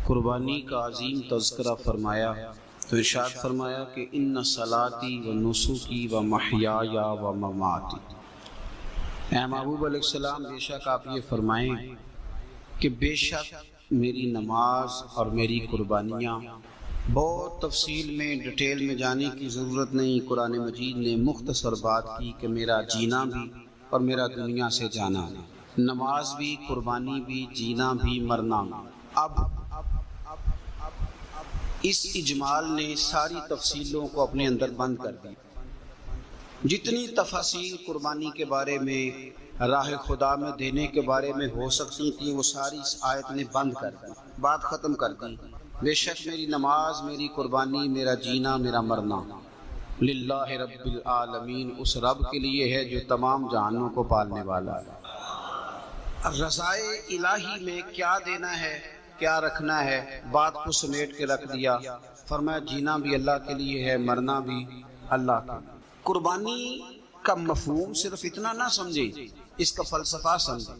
قربانی کا عظیم تذکرہ فرمایا تو ارشاد فرمایا کہ ان صلاتی و نسکی و محیای و مماتی۔ اے محبوب علیہ السلام، بے شک آپ یہ فرمائیں کہ بے شک میری نماز اور میری قربانیاں، بہت تفصیل میں ڈیٹیل میں جانے کی ضرورت نہیں، قرآن مجید نے مختصر بات کی کہ میرا جینا بھی اور میرا دنیا سے جانا، نماز بھی، قربانی بھی، جینا بھی، مرنا بھی۔ اب اس اجمال نے ساری تفصیلوں کو اپنے اندر بند کر دی۔ جتنی تفاصیل قربانی کے بارے میں، راہ خدا میں دینے کے بارے میں ہو سکتی تھیں، وہ ساری اس آیت نے بند کر دی، بات ختم کر دی۔ بے شک میری نماز، میری قربانی، میرا جینا، میرا مرنا للہ رب العالمین، اس رب کے لیے ہے جو تمام جہانوں کو پالنے والا ہے۔ رضائے الہی میں کیا دینا ہے، کیا رکھنا ہے، بات کو سمیٹ کے رکھ دیا۔ فرمایا جینا بھی اللہ کے لیے ہے، مرنا بھی اللہ کا۔ قربانی کا مفہوم صرف اتنا نہ سمجھے، اس کا فلسفہ سمجھے۔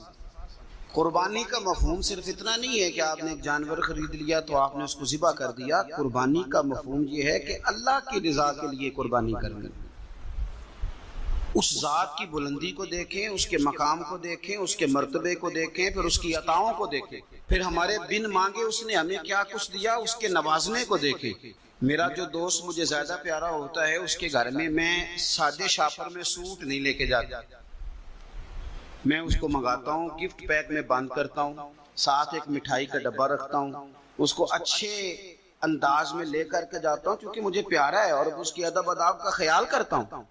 قربانی کا مفہوم صرف اتنا نہیں ہے کہ آپ نے ایک جانور خرید لیا تو آپ نے اس کو ذبح کر دیا۔ قربانی کا مفہوم یہ ہے کہ اللہ کی رضا کے لیے قربانی کرنی، اس ذات کی بلندی کو دیکھیں، اس کے مقام کو دیکھیں، اس کے مرتبے کو دیکھیں، پھر اس کی عطاؤں کو دیکھیں، پھر ہمارے بن مانگے اس نے ہمیں کیا کچھ دیا، اس کے نوازنے کو دیکھیں۔ میرا جو دوست مجھے زیادہ پیارا ہوتا ہے، اس کے گھر میں میں سادے شاپر میں سوٹ نہیں لے کے جاتا، میں اس کو منگاتا ہوں، گفٹ پیک میں بند کرتا ہوں، ساتھ ایک مٹھائی کا ڈبہ رکھتا ہوں، اس کو اچھے انداز میں لے کر کے جاتا ہوں کیونکہ مجھے پیارا ہے اور اس کی ادب آداب کا خیال کرتا ہوں۔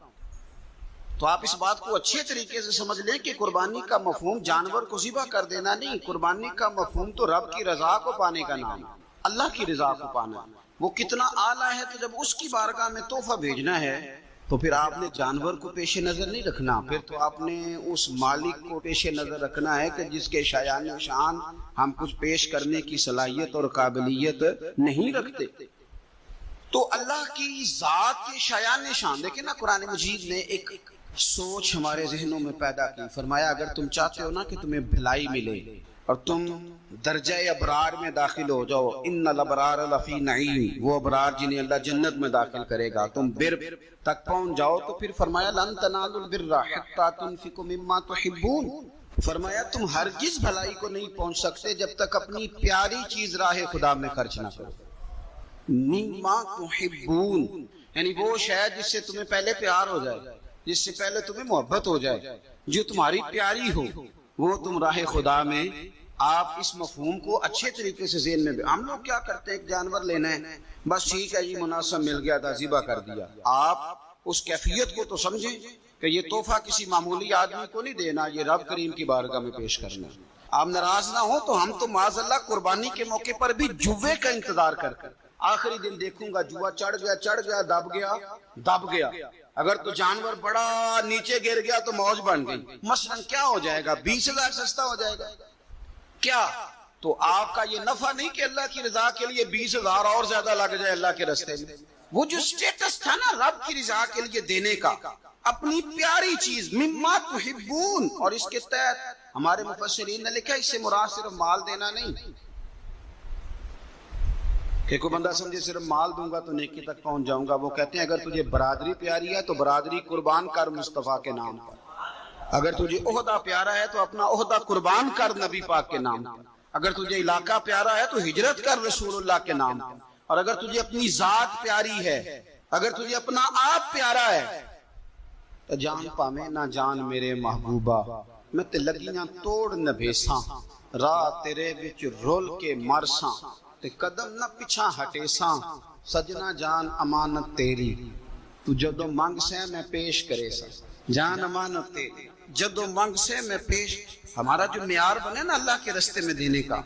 تو آپ اس بات کو اچھے طریقے سے سمجھ لیں کہ قربانی کا مفہوم جانور کو ذبح کر دینا نہیں، قربانی کا مفہوم تو رب کی رضا کو پانے کا نام، اللہ کی رضا کو پانا۔ وہ کتنا اعلیٰ ہے، تو جب اس کی بارگاہ میں تحفہ بھیجنا ہے تو پھر آپ نے جانور کو پیش نظر نہیں رکھنا، پھر تو آپ نے اس مالک کو پیش نظر رکھنا ہے کہ جس کے شایان شان ہم کچھ پیش کرنے کی صلاحیت اور قابلیت نہیں رکھتے۔ تو اللہ کی ذات کے شایان شان دیکھیں نا، قرآن مجید نے ایک سوچ ہمارے ذہنوں میں پیدا کی۔ فرمایا اگر تم چاہتے ہو نا کہ تمہیں بھلائی ملے اور تم درجہ ابرار میں داخل ہو جاؤ، ان الابرار لفی نعیم، وہ ابرار جنہیں اللہ جنت میں داخل کرے گا، تم بر تک پہنچ جاؤ، تو پھر فرمایا لن تنالوا البر حتی تنفقوا مما تحبون۔ فرمایا تم ہرگز بھلائی کو نہیں پہنچ سکتے جب تک اپنی پیاری چیز راہ خدا میں خرچ نہ کرو۔ مما تحبون یعنی وہ شے جس سے تمہیں پہلے پیار ہو جائے، جس سے پہلے تمہیں محبت ہو جائے، جو تمہاری پیاری ہو، وہ تم راہ خدا میں۔ آپ اس مفہوم کو اچھے طریقے سے ذہن میں ہم لوگ کیا کرتے ہیں، ایک جانور لینا ہے، بس ٹھیک ہے جی مناسب مل گیا تھا، ذبح کر دیا۔ آپ اس کیفیت کو تو سمجھیں کہ یہ تحفہ کسی معمولی آدمی کو نہیں دینا، یہ رب کریم کی بارگاہ میں پیش کرنا۔ آپ ناراض نہ ہو تو ہم تو معاذ اللہ قربانی کے موقع پر بھی جوے کا انتظار کرتے، آخری دن دیکھوں گا جوا چڑھ گیا، دب گیا۔ اگر تو جانور بڑا نیچے گر گیا تو موج بن گئی، مثلا کیا ہو جائے گا، 20,000 سستا ہو جائے گا کیا؟ تو آپ کا یہ نفع نہیں کہ اللہ کی رضا کے لیے 20,000 اور زیادہ لگ جائے اللہ کے رستے میں۔ وہ جو سٹیٹس تھا نا رب کی رضا کے لیے دینے کا، اپنی پیاری چیز مما تحبون، اور اس کے تحت ہمارے مفسرین نے لکھا اس سے مراد صرف مال دینا نہیں کہ کوئی بندہ سمجھے صرف مال دوں گا تو نیکی تک پہنچ جاؤں گا۔ وہ کہتے ہیں اگر تجھے برادری پیاری ہے تو برادری قربان کر مصطفیٰ کے نام پر، اگر تجھے عہدہ پیارا ہے تو اپنا عہدہ قربان کر نبی پاک کے نام پر، اگر تجھے علاقہ پیارا ہے تو ہجرت کر رسول اللہ کے نام پر، اور اگر تجھے اپنی ذات پیاری ہے، اگر تجھے اپنا آپ پیارا ہے تو جان پاویں نہ جان میرے محبوبہ، میں تے لگیاں توڑ نبھیساں، راہ تیرے وچ رول کے مرساں، تے قدم نہ پیچھا ہٹے ساں، سجنا جان امانت تیری، تو جدو منگ سے میں پیش کرے سا، جان امانت تیری جدو منگ سے میں پیش۔ ہمارا جو معیار بنے نا اللہ کے رستے میں دینے کا،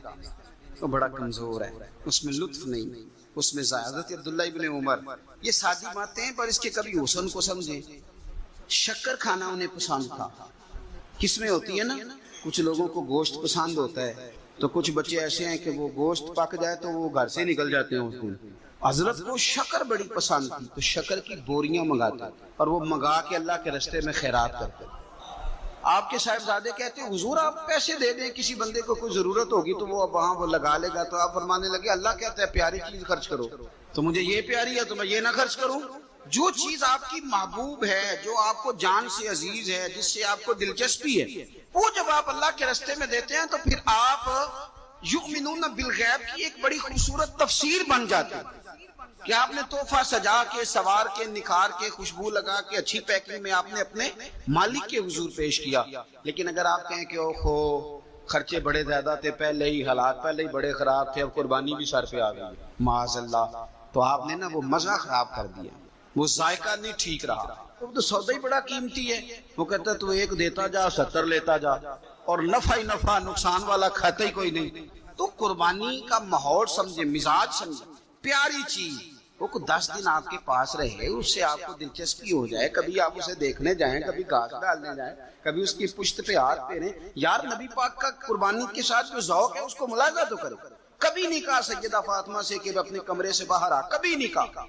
وہ بڑا کمزور ہے، اس میں لطف نہیں، اس میں حضرت عبداللہ ابن عمر، یہ سادی باتیں ہیں پر اس کے کبھی حسن کو سمجھیں۔ شکر کھانا انہیں پسند تھا، کس میں ہوتی ہے نا، کچھ لوگوں کو گوشت پسند ہوتا ہے، تو کچھ بچے ایسے ہیں کہ وہ گوشت پک جائے تو وہ گھر سے نکل جاتے ہیں اس دن۔ حضرت کو شکر بڑی پسند تھی تو شکر کی بوریاں منگاتے اور وہ منگا کے اللہ کے رستے میں خیرات کرتے۔ آپ کے صاحبزادے کہتے ہیں حضور آپ پیسے دے دیں، کسی بندے کو کوئی ضرورت ہوگی تو وہ وہاں وہ لگا لے گا، تو آپ فرمانے لگے اللہ کہتا ہے پیاری چیز خرچ کرو، تو مجھے یہ پیاری ہے تو میں یہ نہ خرچ کروں؟ جو چیز آپ کی محبوب ہے، جو آپ کو جان سے عزیز ہے، جس سے آپ کو دلچسپی ہے، وہ جب آپ اللہ کے راستے میں دیتے ہیں تو پھر آپ یؤمنون بالغیب کی ایک بڑی خوبصورت تفسیر بن جاتے ہیں کہ آپ نے تحفہ سجا کے، سوار کے، نکھار کے، خوشبو لگا کے، اچھی پیکنگ میں آپ نے اپنے مالک کے حضور پیش کیا۔ لیکن اگر آپ کہیں کہ اوہو خرچے بڑے زیادہ تھے، پہلے ہی حالات پہلے ہی بڑے خراب تھے، اب قربانی بھی سر پہ آ گئی معاذ اللہ، تو آپ نے نا وہ مزہ خراب کر دیا، وہ ذائقہ نہیں ٹھیک رہا۔ وہ تو سودا ہی بڑا قیمتی ہے، وہ کہتا ہے تو ایک دیتا جا 70 لیتا جا، اور نفع ہی نفع، نقصان والا کھاتا ہی کوئی نہیں۔ تو قربانی کا ماحول سمجھے، مزاج سمجھے، پیاری چیز، وہ 10 دن آپ کے پاس رہے، اس سے آپ کو دلچسپی ہو جائے، کبھی آپ اسے دیکھنے جائیں، کبھی گھاس ڈالنے جائیں، کبھی اس کی پشت پہ ہاتھ پھیریں۔ یار نبی پاک کا قربانی کے ساتھ جو ذوق ہے اس کو ملاحظہ تو کرو۔ کبھی نہیں کہا سیدہ فاطمہ سے کہ اپنے کمرے سے باہر آ، کبھی نہیں کہا،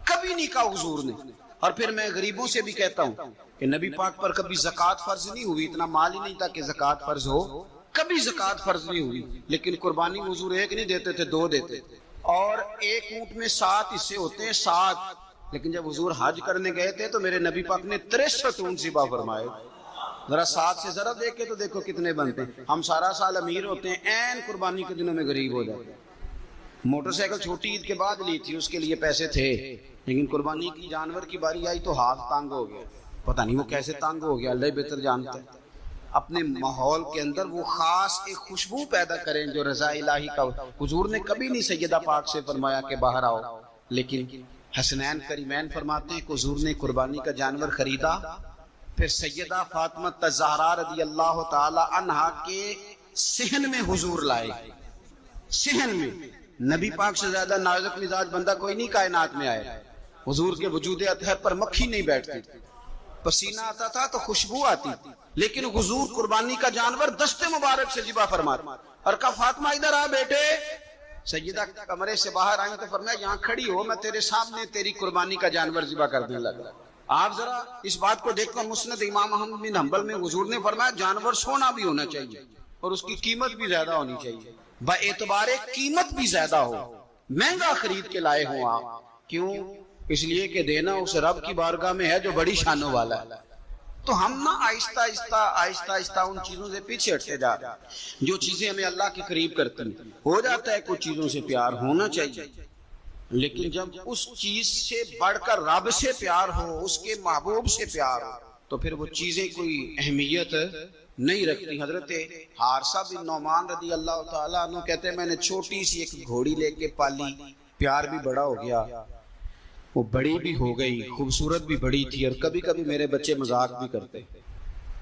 کبھی نہیں کہا حضور نے۔ اور پھر میں غریبوں سے بھی کہتا ہوں کہ نبی پاک پر کبھی زکوٰۃ فرض نہیں ہوئی، اتنا مال ہی نہیں تھا کہ زکوٰۃ فرض ہو، کبھی زکوٰۃ فرض نہیں ہوئی، لیکن قربانی حضور ایک نہیں دیتے تھے، 2 دیتے تھے، اور ایک اونٹ میں 7 حصے ہوتے ہیں، 7۔ لیکن جب حضور حج کرنے گئے تھے تو میرے نبی پاک نے 63 اونٹ ذبح فرمائے۔ ذرا 7 سے ذرا دیکھ کے تو دیکھو کتنے بنتے ہیں۔ ہم سارا سال امیر ہوتے ہیں، عین قربانی کے دنوں میں غریب ہو جاتے ہیں۔ موٹر سائیکل چھوٹی عید کے بعد لی تھی، اس کے لیے پیسے تھے، لیکن قربانی کی جانور کی باری آئی تو ہاتھ تانگ ہو گیا، پتہ نہیں وہ کیسے تانگ ہو گیا، اللہ ہی بہتر جانتا ہے۔ اپنے ماحول کے اندر وہ خاص ایک خوشبو پیدا کریں جو رضا الہی کا۔ حضور نے کبھی نہیں سیدہ پاک سے فرمایا کہ باہر آؤ، لیکن حسنین کریمین فرماتے ہیں کہ حضور نے قربانی کا جانور خریدا، پھر سیدہ فاطمہ الزہرا رضی اللہ تعالی عنہا کے صحن میں حضور لائے، صحن میں۔ نبی پاک سے زیادہ نازک مزاج بندہ کوئی نہیں کائنات میں آئے۔ حضور کے وجود اطہر پر مکھی نہیں بیٹھتی، پسینہ آتا تھا تو خوشبو آتی، لیکن حضور قربانی کا جانور دست مبارک سے ذبح فرماتے اور کہا فاطمہ ادھر آ بیٹے۔ سیدہ کمرے سے باہر آئیں تو فرمایا یہاں کھڑی ہو، میں تیرے سامنے تیری قربانی کا جانور ذبح کرنے لگا۔ آپ ذرا اس بات کو دیکھو، مسند امام احمد بن حنبل میں حضور نے فرمایا جانور سونا بھی ہونا چاہیے اور اس کی قیمت بھی زیادہ ہونی چاہیے، با اعتبار قیمت بھی زیادہ ہو، مہنگا خرید کے لائے ہوں آپ۔ کیوں؟ اس لیے کہ دینا اس رب کی بارگاہ میں ہے جو بڑی شانوں والا ہے۔ تو ہم نا آہستہ آہستہ ان چیزوں سے پیچھے ہٹتے جا رہے ہیں جو چیزیں ہمیں اللہ کے قریب کرتی ہیں۔ ہو جاتا ہے کچھ چیزوں سے پیار ہونا چاہیے، لیکن جب اس چیز سے بڑھ کر رب سے پیار ہو، اس کے محبوب سے پیار ہو، تو پھر وہ چیزیں کوئی اہمیت نہیں رکھتی۔ حضرت حارثہ بن نعمان رضی اللہ تعالیٰ عنہ کہتے ہیں میں نے چھوٹی سی ایک گھوڑی لے کے پالی، پیار بھی بڑا ہو گیا، وہ بڑی بھی ہو گئی، خوبصورت بھی بڑی تھی، اور کبھی کبھی میرے بچے مذاق بھی کرتے،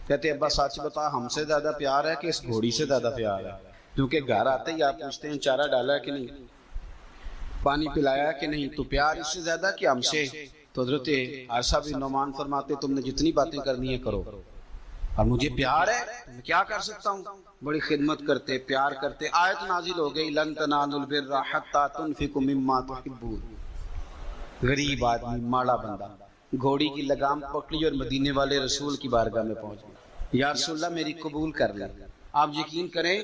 کہتے ابا سچ بتا ہم سے زیادہ پیار ہے کہ اس گھوڑی سے زیادہ پیار ہے؟ کیونکہ گھر آتے ہی آپ پوچھتے ہیں چارہ ڈالا ہے کہ نہیں، پانی پلایا ہے کہ نہیں، تو پیار اس سے زیادہ کہ ہم سے؟ تو حضرت حارثہ بن نعمان فرماتے تم نے جتنی باتیں کرنی ہے کرو، اور مجھے پیار ہے میں کیا کر سکتا ہوں؟ بڑی خدمت کرتے، پیار کرتے۔ آیت نازل ہو گئی لن تنالوا البر حتی تنفقوا مما تحبون۔ غریب آدمی، ماڑا بندہ، گھوڑی کی لگام پکڑی اور مدینے والے رسول کی بارگاہ میں پہنچ گیا، یا رسول اللہ میری قبول کر لیں۔ آپ یقین کریں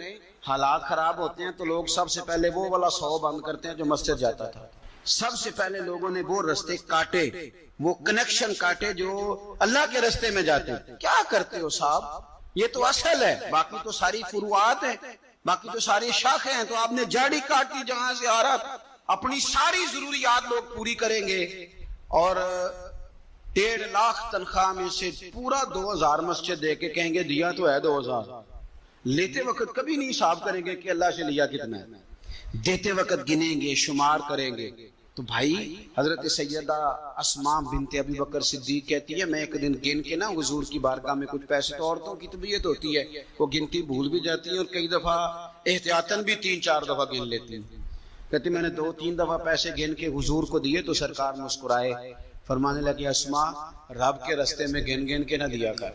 حالات خراب ہوتے ہیں تو لوگ سب سے پہلے وہ والا 100 بند کرتے ہیں جو مسجد جاتا تھا، سب سے پہلے لوگوں نے وہ رستے کاٹے، وہ کنیکشن کاٹے جو اللہ کے رستے میں جاتے ہیں۔ کیا کرتے ہو صاحب؟ یہ تو اصل ہے، باقی تو ساری فروعات ہیں، باقی تو ساری شاخیں ہیں، تو آپ نے جاڑی کاٹی جہاں سے آ رہا تھا۔ اپنی ساری ضروریات لوگ پوری کریں گے، اور 1.5 لاکھ تنخواہ میں سے پورا 2000 مسجد دے کے کہیں گے دیا تو ہے 2000۔ لیتے وقت کبھی نہیں حساب کریں گے کہ اللہ سے لیا کتنا ہے، دیتے وقت گنیں گے، شمار کریں گے۔ تو بھائی حضرت سیدہ اسماء بنت ابی بکر صدیق کہتی ہے میں ایک دن گن کے نا حضور کی بارگاہ میں کچھ پیسے، تو عورتوں کی طبیعت ہوتی ہے وہ گنتی بھول بھی جاتی ہیں، اور کئی دفعہ احتیاطاً بھی 3-4 دفعہ گن لیتی ہیں۔ کہتی میں نے 2-3 دفعہ پیسے گن کے حضور کو دیے تو سرکار مسکرائے، فرمانے لگے اسماء رب کے رستے میں گن گن کے نہ دیا کر،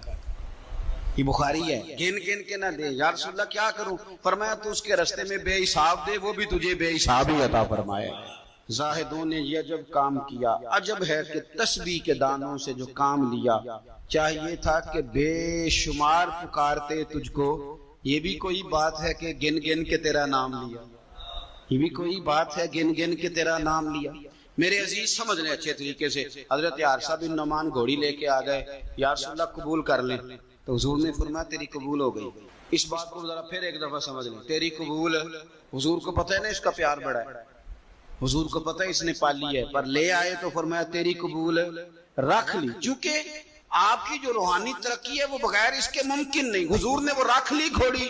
یہ بخاری ہے، گن گن کے نہ دے۔ یا رسول اللہ کیا کروں؟ فرمایا تو اس کے رستے میں بے حساب دے، وہ بھی تجھے بے حساب ہی عطا فرمائے۔ زاہدوں نے یہ عجب کام کیا، عجب ہے کہ تسبیح کے دانوں سے جو کام لیا، چاہیے تھا کہ بے شمار پکارتے تجھ کو، یہ بھی کوئی بات ہے کہ گن گن کے تیرا نام لیا، یہ بھی کوئی بات ہے گن گن کے تیرا نام لیا۔ میرے عزیز سمجھ لیں اچھے طریقے سے، حضرت عارصہ بن نعمان گھوڑی لے کے آ گئے، یا رسول اللہ قبول کر لیں، تو حضور نے فرمایا تیری قبول ہو گئی۔ اس بات کو ذرا پھر ایک دفعہ سمجھ لیں، تیری قبول، حضور کو پتہ ہے نا اس کا پیار بڑا ہے، حضور کو پتہ ہے اس نے پالی ہے، پر لے آئے تو فرمایا تیری قبول رکھ لی، چونکہ آپ کی جو روحانی ترقی ہے وہ بغیر اس کے ممکن نہیں، حضور نے وہ رکھ لی گھوڑی۔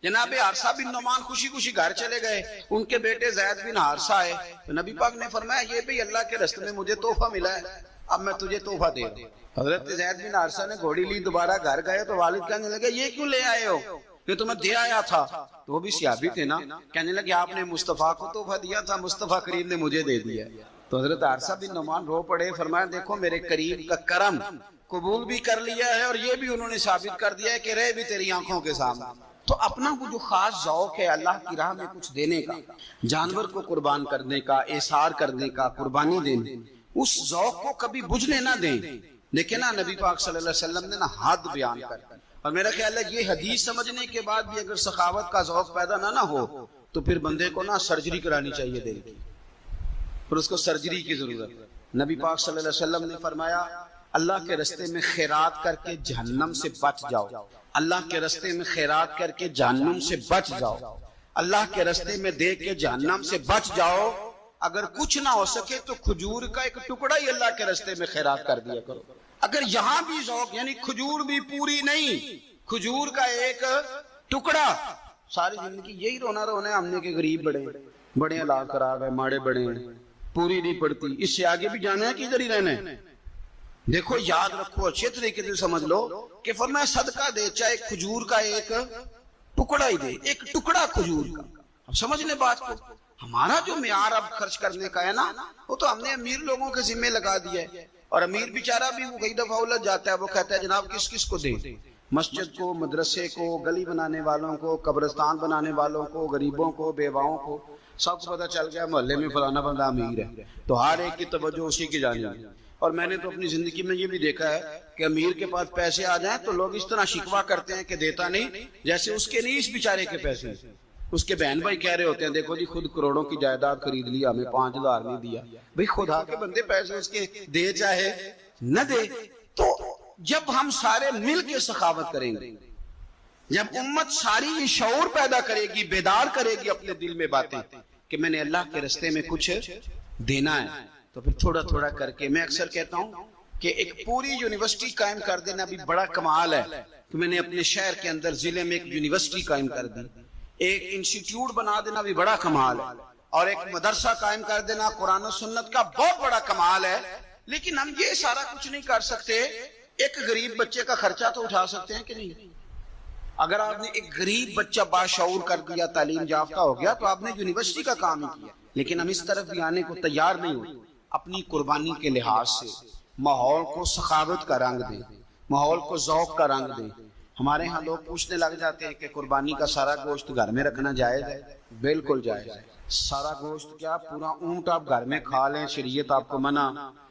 جناب عارصہ بن نعمان خوشی خوشی گھر چلے گئے، ان کے بیٹے زید بن حارثہ آئے تو نبی پاک نے فرمایا یہ بھی اللہ کے رستے میں مجھے تحفہ ملا ہے، اب میں تجھے تحفہ دے رہا ہوں۔ حضرت زید بن حارثہ نے گھوڑی لی، دوبارہ گھر گئے تو والد کہنے لگے یہ کیوں لے آئے ہو، یہ تو میں دے آیا تھا، تو وہ بھی صحابی تھے نا، کہنے لگے آپ نے مصطفیٰ کو تحفہ دیا تھا، مصطفیٰ کریم نے مجھے دے دیا۔ تو حضرت عارصہ بن نعمان رو پڑے، فرمایا دیکھو میرے کریم کا کرم، قبول بھی کر لیا ہے اور یہ بھی انہوں نے ثابت کر دیا ہے کہ رہے بھی تیری آنکھوں کے سامنے۔ تو اپنا وہ جو خاص ذوق ہے اللہ کی راہ میں کچھ دینے کا، جانور کو قربان کرنے کا، احسار کرنے کا، قربانی دینے، اس ذوق کو کبھی بجھنے نہ دیں۔ لیکن نا نبی پاک صلی اللہ علیہ وسلم نے نا حد بیان کر، اور میرا خیال ہے یہ حدیث سمجھنے کے بعد بھی اگر سخاوت کا ذوق پیدا نہ ہو تو پھر بندے کو نا سرجری کرانی چاہیے دل کی، پھر اس کو سرجری کی ضرورت ہے۔ نبی پاک صلی اللہ علیہ وسلم نے فرمایا اللہ کے رستے میں خیرات کر کے جہنم سے بچ جاؤ، اللہ کے رستے میں خیرات کر کے جہنم سے بچ جاؤ، اللہ کے رستے میں دے کے جہنم سے بچ جاؤ، اگر کچھ نہ ہو سکے تو کھجور کا ایک ٹکڑا ہی اللہ کے رستے میں خیرات کر دیا کرو۔ اگر یہاں بھی ذوق یعنی کھجور بھی پوری نہیں، کھجور کا ایک ٹکڑا، ساری زندگی یہی رونا رونا ہے ہم نے کہ غریب بڑے حالات خراب ہے، ماڑے بڑے ہیں، پوری نہیں پڑتی، اس سے آگے بھی جانا ہے کہ ادھر ہی رہنا ہے۔ دیکھو یاد رکھو اچھے طریقے سے سمجھ لو کہ فرمایا صدقہ دے چاہے کھجور کا ایک ٹکڑا ہی دے، ایک ٹکڑا کھجور کا۔ اب سمجھ لیں بات کو، ہمارا جو معیار اب خرچ کرنے کا ہے نا وہ تو ہم نے امیر لوگوں کے ذمہ لگا دیا ہے، اور امیر بیچارہ بھی وہ کئی دفعہ الجھ جاتا ہے، وہ کہتا ہے جناب کس کس کو دیں، مسجد کو، مدرسے کو، گلی بنانے والوں کو، قبرستان بنانے والوں کو، غریبوں کو، بیواؤں کو، سب کو پتہ چل گیا محلے میں فلانا بندہ امیر ہے تو ہر ایک کی توجہ اسی کی جانب ہے۔ اور میں نے تو اپنی زندگی میں یہ بھی دیکھا ہے کہ امیر کے پاس پیسے آ جائیں تو لوگ اس طرح شکوہ کرتے ہیں کہ دیتا نہیں، جیسے اس کے نہیں اس بیچارے کے پیسے، اس کے بہن بھائی کہہ رہے ہوتے ہیں دیکھو جی خود کروڑوں کی جائیداد خرید لی، ہمیں 5,000 نہیں دیا۔ بھئی خدا کے بندے پیسے اس کے دے چاہے نہ دے، تو جب ہم سارے مل کے سخاوت کریں گے، جب امت ساری یہ شعور پیدا کرے گی، بیدار کرے گی اپنے دل میں باتیں کہ میں نے اللہ کے راستے میں کچھ دینا ہے، تو پھر تھوڑا تھوڑا کر کے، میں اکثر کہتا ہوں کہ ایک پوری یونیورسٹی قائم کر دینا بھی بڑا کمال ہے کہ میں نے اپنے شہر کے اندر ضلع میں ایک یونیورسٹی قائم کر دی، ایک انسٹیٹیوٹ بنا دینا بھی بڑا کمال ہے، اور ایک مدرسہ قائم کر دینا قرآن و سنت کا بہت بڑا کمال ہے۔ لیکن ہم یہ سارا کچھ نہیں کر سکتے، ایک غریب بچے کا خرچہ تو اٹھا سکتے ہیں کہ نہیں؟ اگر آپ نے ایک غریب بچہ باشعور کر دیا، تعلیم یافتہ ہو گیا، تو آپ نے یونیورسٹی کا کام ہی کیا۔ لیکن ہم اس طرف بھی آنے کو تیار نہیں ہوتے، اپنی قربانی کے لحاظ سے ماحول کو سخاوت کا رنگ دیں، ماحول کو ذوق کا رنگ دیں۔ ہمارے ہاں لوگ پوچھنے لگ جاتے ہیں کہ قربانی کا سارا گوشت گھر میں رکھنا جائز ہے؟ بالکل جائز ہے۔ سارا گوشت کیا، پورا اونٹ آپ گھر میں کھا لیں، شریعت آپ کو منع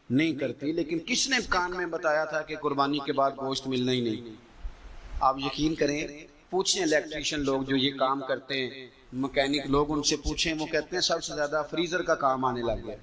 نہیں کرتی، لیکن کس نے کان میں بتایا تھا کہ قربانی کے بعد گوشت ملنا ہی نہیں؟ آپ یقین کریں، پوچھیں الیکٹریشین لوگ جو یہ کام کرتے ہیں، مکینک لوگ، ان سے پوچھیں، وہ کہتے ہیں سب سے زیادہ فریزر کا کام آنے لگ گیا،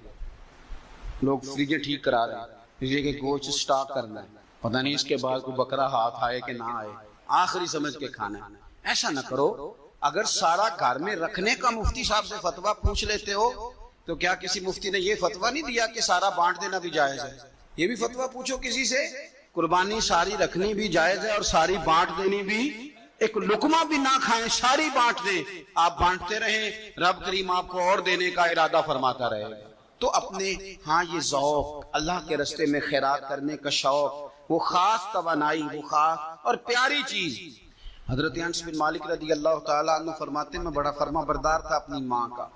لوگ فریزر ٹھیک کرا رہے ہیں، یہ کہ گوشت سٹاک کرنا ہے، پتہ نہیں اس کے بعد کوئی بکرا ہاتھ آئے کہ نہ آئے، آخری سمجھ کے کھانا ہے۔ ایسا نہ کرو، اگر سارا گھر میں رکھنے کا مفتی صاحب سے فتویٰ پوچھ لیتے ہو تو کیا کسی مفتی نے یہ فتویٰ نہیں دیا کہ سارا بانٹ دینا بھی جائز ہے؟ یہ بھی فتویٰ پوچھو کسی سے، قربانی ساری رکھنی بھی جائز ہے اور ساری بانٹ دینی بھی، ایک لقمہ بھی نہ کھائیں، ساری بانٹ دیں، آپ بانٹتے رہیں، رب کریم آپ کو اور دینے کا ارادہ فرماتا رہے گا۔ تو اپنے ہاں یہ ذوق، اللہ کے راستے میں خیرات کرنے کا شوق، وہ خاص توانائی، وہ خاص اور پیاری چیز۔ حضرت انس بن مالک رضی اللہ تعالیٰ عنہ فرماتے ہیں میں بڑا فرما بردار تھا اپنی ماں کا،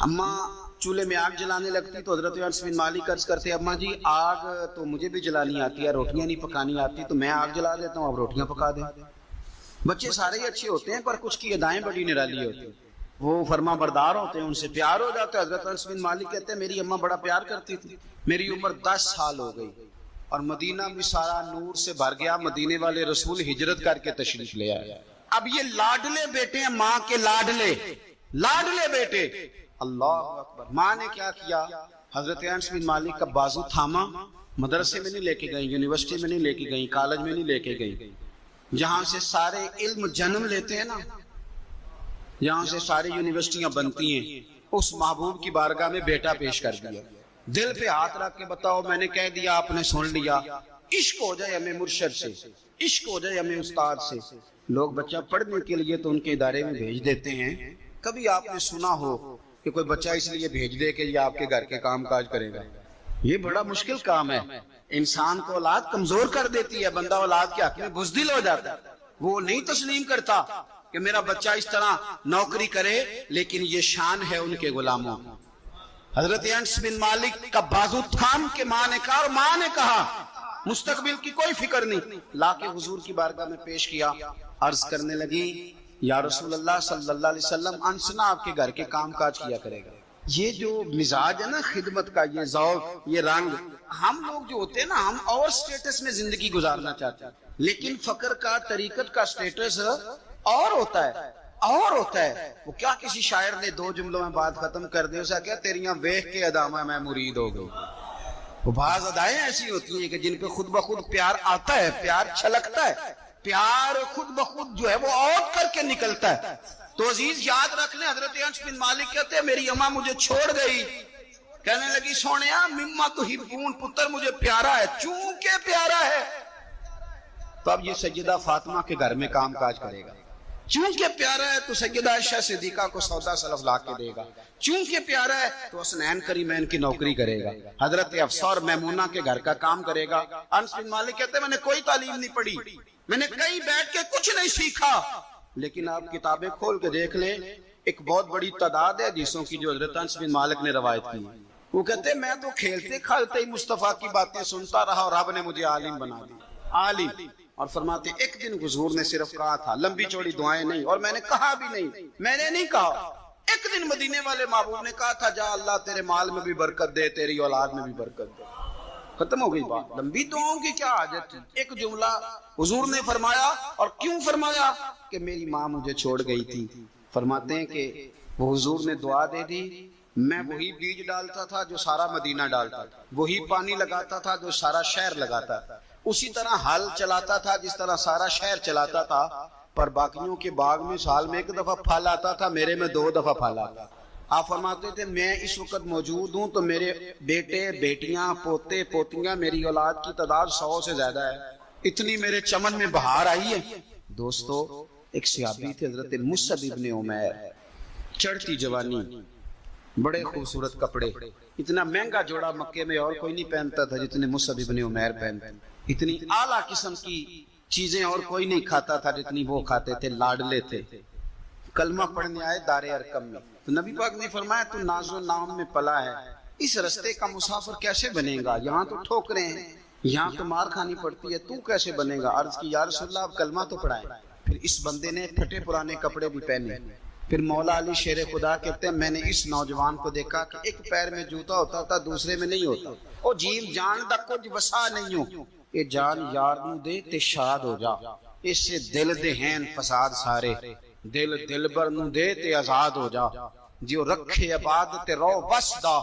اماں چولہے میں آگ جلانے لگتی تو حضرت انس بن مالک عرض کرتے اماں جی آگ تو مجھے بھی جلانی آتی ہے، روٹیاں نہیں پکانی آتی، تو میں آگ جلا دیتا ہوں، اب روٹیاں پکا دیں۔ بچے سارے ہی اچھے ہوتے ہیں پر کچھ کی ادائیں بڑی نرالی ہوتی ہیں۔ وہ فرما بردار ہوتے ہیں، ان سے پیار ہو جاتا ہے۔ حضرت انس بن مالک کہتے ہیں میری اماں بڑا پیار کرتی تھی، میری عمر 10 سال ہو گئی اور مدینہ بھی سارا نور سے بھر گیا، مدینے والے رسول ہجرت کر کے تشریف لے آئے۔ اب یہ لاڈلے بیٹے ہیں، ماں کے لاڈلے بیٹے، اللہ اکبر۔ ماں نے کیا کیا؟ حضرت انس بن مالک کا بازو تھاما، مدرسے میں نہیں لے کے گئی، یونیورسٹی میں نہیں لے کے گئی، کالج میں نہیں لے کے گئی، جہاں سے سارے علم جنم لیتے ہیں نا، جہاں سے ساری یونیورسٹیاں بنتی ہیں، اس محبوب کی بارگاہ میں بیٹا پیش کر دیا، دل پہ ہاتھ رکھ کے بتاؤ میں نے کہہ دیا، آپ نے سن لیا۔ عشق ہو جائے ہمیں مرشد سے، عشق ہو جائے ہمیں استاد سے۔ لوگ بچہ پڑھنے کے لیے تو ان کے ادارے میں بھیج دیتے ہیں، کبھی آپ نے سنا ہو کہ کوئی بچہ اس لیے بھیج دے کہ یہ آپ کے گھر کے کام کاج کرے گا؟ یہ بڑا مشکل کام ہے، انسان کو اولاد کمزور کر دیتی ہے، بندہ اولاد کے حق میں بزدل ہو جاتا ہے، وہ نہیں تسلیم کرتا کہ میرا بچہ اس طرح نوکری کرے، لیکن یہ شان ہے ان کے غلاموں۔ حضرت انس بن مالک کا بازو تھام کے ماں نے کہا، اور ماں نے کہا مستقبل کی کوئی فکر نہیں، لا کے حضور کی بارگاہ میں پیش کیا، عرض کرنے لگی یا رسول اللہ صلی اللہ علیہ وسلم، انس نہ آپ کے گھر کے کام کاج کیا کرے گا۔ یہ جو مزاج ہے نا خدمت کا، یہ ذوق، یہ رنگ، ہم لوگ جو ہوتے ہیں نا، ہم اور سٹیٹس میں زندگی گزارنا چاہتے ہیں، لیکن فقر کا، طریقت کا سٹیٹس اور ہوتا ہے، اور ہوتا ہے۔ وہ کیا کسی شاعر نے 2 جملوں میں بات ختم کر دی، اسے کیا تیریاں ویخ کے ادامہ میں مرید ہو گئی۔ وہ بعض ادائیں ایسی ہوتی ہیں کہ جن پہ خود بخود پیار آتا ہے، پیار چھلکتا ہے، پیار خود بخود جو ہے وہ اوت کر کے نکلتا ہے۔ تو عزیز یاد رکھ لیں، حضرت انس بن مالک کہتے ہیں میری اماں مجھے چھوڑ گئی، کہنے لگی سونیا مما تحبون، پتر مجھے پیارا ہے، چونکہ پیارا ہے تو اب یہ سیدہ فاطمہ کے گھر میں کام کاج کرے گا، چونکہ پیارا ہے تو سیدہ عائشہ صدیقہ کو سودا سلف لا کے دے گا، چونکہ پیارا ہے تو حسنین کریمین کی نوکری کرے گا، حضرت حفصہ اور میمونہ کے گھر کا کام کرے گا۔ انس بن مالک کہتے ہیں میں نے کوئی تعلیم نہیں پڑھی، میں نے کہیں بیٹھ کے کچھ نہیں سیکھا، لیکن آپ کتابیں کھول کے دیکھ لیں، ایک بہت بڑی تعداد ہے حدیثوں کی جو حضرت انس بن مالک نے روایت کی۔ وہ کہتے ہیں میں تو کھیلتے کھالتے ہی مصطفیٰ کی باتیں سنتا رہا اور رب نے مجھے عالم بنا دی، عالم۔ اور فرماتے ایک دن حضور نے صرف کہا تھا، لمبی چوڑی دعائیں نہیں، اور میں نے کہا بھی نہیں، میں نے نہیں کہا، ایک دن مدینے والے محبوب نے کہا تھا جا اللہ تیرے مال میں بھی برکت دے، تیری اولاد میں بھی برکت دے، ختم ہو گئی بات۔ لمبی دعاؤں کی کیا حاجت تھی؟ ایک جملہ حضور نے فرمایا، اور کیوں فرمایا؟ کہ میری ماں مجھے چھوڑ گئی تھی۔ فرماتے ہیں کہ وہ حضور نے دعا دے دی، میں وہی بیج ڈالتا تھا جو سارا مدینہ ڈالتا تھا، وہی پانی لگاتا تھا جو سارا شہر لگاتا تھا، اسی طرح حل چلاتا تھا جس طرح سارا شہر چلاتا تھا، پر باقیوں کے باغ میں سال میں 1 دفعہ پھل آتا تھا، میرے میں 2 دفعہ پھل آتا۔ آپ فرماتے تھے میں اس وقت موجود ہوں تو میرے بیٹے بیٹیاں پوتے پوتیاں میری اولاد کی تعداد 100 سے زیادہ ہے، اتنی میرے چمن میں بہار آئی ہے۔ دوستو ایک صحابی تھے حضرت مصعب ابن عمیر، چڑھتی جوانی، بڑے خوبصورت کپڑے، اتنا مہنگا جوڑا مکے میں اور کوئی نہیں پہنتا تھا جتنے مصعب ابن عمیر پہنتے، اتنی اعلیٰ قسم کی چیزیں اور کوئی نہیں کھاتا تھا جتنی وہ کھاتے تھے، لاڈلے تھے۔ کلمہ پڑھنے آئے دار ارقم میں، تو نبی پاک نے فرمایا تو ناز و نام میں پلا ہے، اس رستے کا مسافر کیسے بنے گا؟ یہاں تو ٹھوکریں ہیں، یہاں تو مار کھانی پڑتی ہے، تو کیسے بنے گا؟ عرض کی یا رسول اللہ آپ کلمہ تو پڑھائیں۔ پھر اس بندے نے پھٹے پرانے کپڑے بھی پہنے۔ پھر مولا علی شیر خدا کہتے ہیں میں نے اس نوجوان کو دیکھا کہ ایک پیر میں جوتا ہوتا تھا دوسرے میں نہیں ہوتا، او جیم جان دا کچھ وسا نہیں ہو، اے جان یار نو دے تے شاد ہو جا، اس سے دل دے ہیں فساد سارے، دل دلبر نو دے تے آزاد ہو جا، جو رکھے آباد تے رو وسدا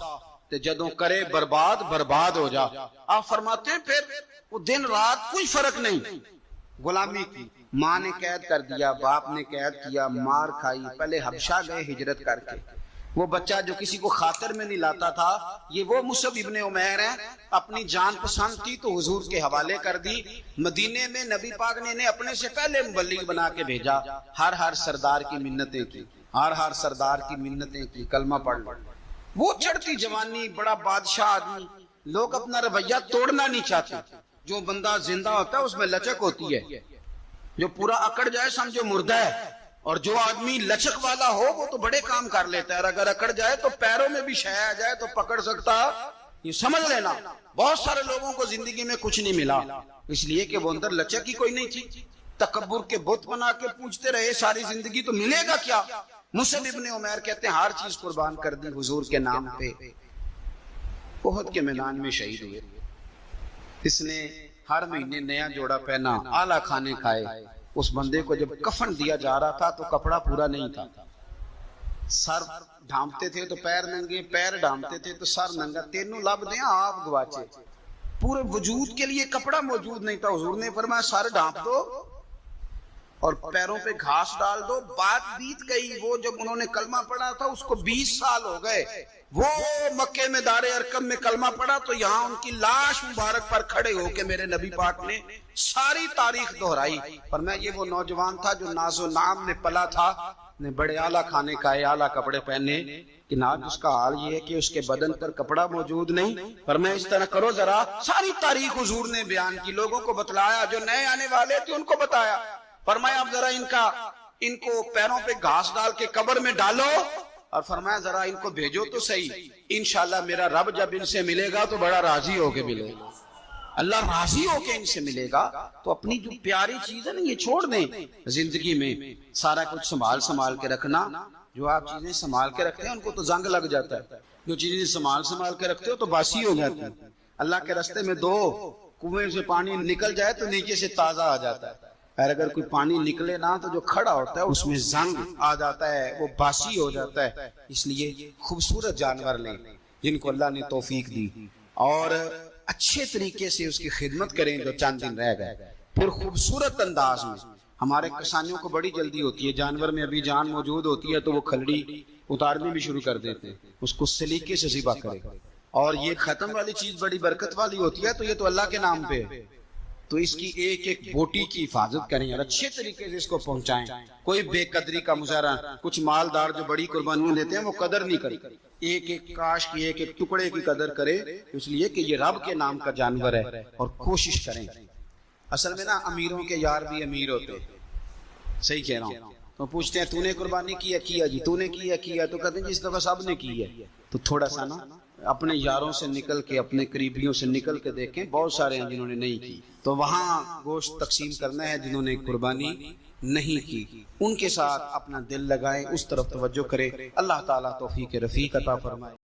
تے جدوں کرے برباد برباد ہو جا۔ آپ فرماتے ہیں پھر وہ دن رات کوئی فرق نہیں، غلامی کی، ماں نے قید کر دیا، باپ نے قید کیا، مار کھائی، پہلے حبشہ گئے ہجرت کر کے، وہ بچہ جو کسی کو خاطر میں نہیں لاتا تھا، یہ وہ مصعب ابن عمیر ہے، اپنی جان پسند تھی تو حضور کے حوالے کر دی۔ مدینے میں نبی پاک نے انہیں اپنے سے پہلے مبلغ بنا کے بھیجا، ہر سردار کی منتیں کی، ہر سردار کی منتیں کی، کلمہ پڑھ لو۔ وہ چڑھتی جوانی، بڑا بادشاہ آدمی، لوگ اپنا رویہ توڑنا نہیں چاہتے، جو بندہ زندہ ہوتا ہے اس میں لچک ہوتی ہے، جو پورا اکڑ جائے سمجھو مردہ ہے، اور جو آدمی لچک والا ہو وہ تو بڑے کام کر لیتا ہے، اور اگر اکڑ جائے تو پیروں میں بھی شے آ جائے تو پکڑ سکتا، یہ سمجھ لینا۔ بہت سارے لوگوں کو زندگی میں کچھ نہیں ملا اس لیے کہ وہ اندر لچک ہی کوئی نہیں تھی، تکبر کے بت بنا کے پوچھتے رہے ساری زندگی تو ملے گا کیا؟ مصعب ابن عمیر کہتے ہیں ہر چیز قربان کر دی حضور کے نام پہ، احد کے میدان میں شہید ہوئے۔ اس نے ہر مہینے نیا جوڑا پہنا، اعلیٰ کھانے کھائے۔ اس بندے کو جب کفن دیا جا رہا تھا تو کپڑا پورا نہیں تھا، سر ڈھانپتے تھے تو پیر ننگے، پیر ڈھانپتے تھے تو سر ننگا، تینوں لب دیں آپ گواچے، پورے وجود کے لیے کپڑا موجود نہیں تھا۔ حضور نے فرمایا سر ڈھانپ دو اور پیروں پہ گھاس ڈال دو۔ بات بیت گئی، وہ جب انہوں نے کلمہ پڑھا تھا اس کو 20 سال ہو گئے، وہ مکے میں دار ارقم میں کلمہ پڑھا تو یہاں ان کی لاش مبارک پر کھڑے ہو کے میرے نبی پاک نے ساری تاریخ دہرائی۔ فرمایا یہ وہ نوجوان تھا جو ناز و نام میں پلا تھا، نے بڑے اعلیٰ کھانے کھائے، اعلیٰ کپڑے پہنے، کہ آج اس کا حال یہ ہے کہ اس کے بدن پر کپڑا موجود نہیں۔ فرمایا اس طرح کرو ذرا، ساری تاریخ حضور نے بیان کی، لوگوں کو بتلایا، جو نئے آنے والے تھے ان کو بتایا۔ فرمایا اب ذرا ان کو پیروں پہ گھاس ڈال کے قبر میں ڈالو، اور فرمایا ذرا ان کو بھیجو تو صحیح، انشاءاللہ میرا رب جب ان سے ملے گا تو بڑا راضی ہو کے ملے گا، اللہ راضی ہو کے ان سے ملے گا۔ تو اپنی جو پیاری چیز ہے نا یہ چھوڑ دیں زندگی میں، سارا کچھ سنبھال کے رکھنا۔ جو آپ چیزیں سنبھال کے رکھتے ہیں ان کو تو زنگ لگ جاتا ہے، جو چیزیں سنبھال کے رکھتے ہو تو باسی ہو جاتی ہیں۔ اللہ کے راستے میں دو کنویں سے پانی نکل جائے تو نیچے سے تازہ آ جاتا ہے، اور اگر کوئی پانی نکلے نہ تو جو کھڑا ہوتا ہے اس میں زنگ آ جاتا ہے، وہ باسی ہو جاتا ہے۔ اس لیے خوبصورت جانور لیں جن کو اللہ نے توفیق دی، اور اچھے طریقے سے اس کی خدمت کریں جو چند دن رہ گئے، پھر خوبصورت انداز میں۔ ہمارے کسانیوں کو بڑی جلدی ہوتی ہے، جانور میں ابھی جان موجود ہوتی ہے تو وہ کھلڑی اتارنے بھی شروع کر دیتے ہیں، اس کو سلیقے سے ذبح کرے، اور یہ ختم والی چیز بڑی برکت والی ہوتی ہے تو یہ تو اللہ کے نام پہ ہے، تو اس کی ایک ایک بوٹی کی حفاظت کریں اور اچھے طریقے سے اس کو پہنچائیں۔ کوئی بے قدری کا مظاہرہ، کچھ مالدار جو بڑی قربانیاں دیتے ہیں وہ قدر نہیں کرتے، ایک ایک کاش کی ایک ایک ٹکڑے کی قدر کرے، اس لیے کہ یہ رب کے نام کا جانور ہے، اور کوشش کریں۔ اصل میں نا امیروں کے یار بھی امیر ہوتے، صحیح کہہ رہا ہوں، تو پوچھتے ہیں تو نے قربانی کیا جی، تو نے کیا، تو کہتے ہیں جس دفعہ سب نے کی ہے۔ تو تھوڑا سا نا اپنے یاروں سے نکل کے، اپنے قریبیوں سے نکل کے دیکھیں، بہت سارے ہیں جنہوں نے نہیں کی، تو وہاں گوشت تقسیم کرنا ہے۔ جنہوں نے قربانی نہیں کی ان کے ساتھ اپنا دل لگائیں، اس طرف توجہ کریں۔ اللہ تعالیٰ توفیق رفیق عطا فرمائے۔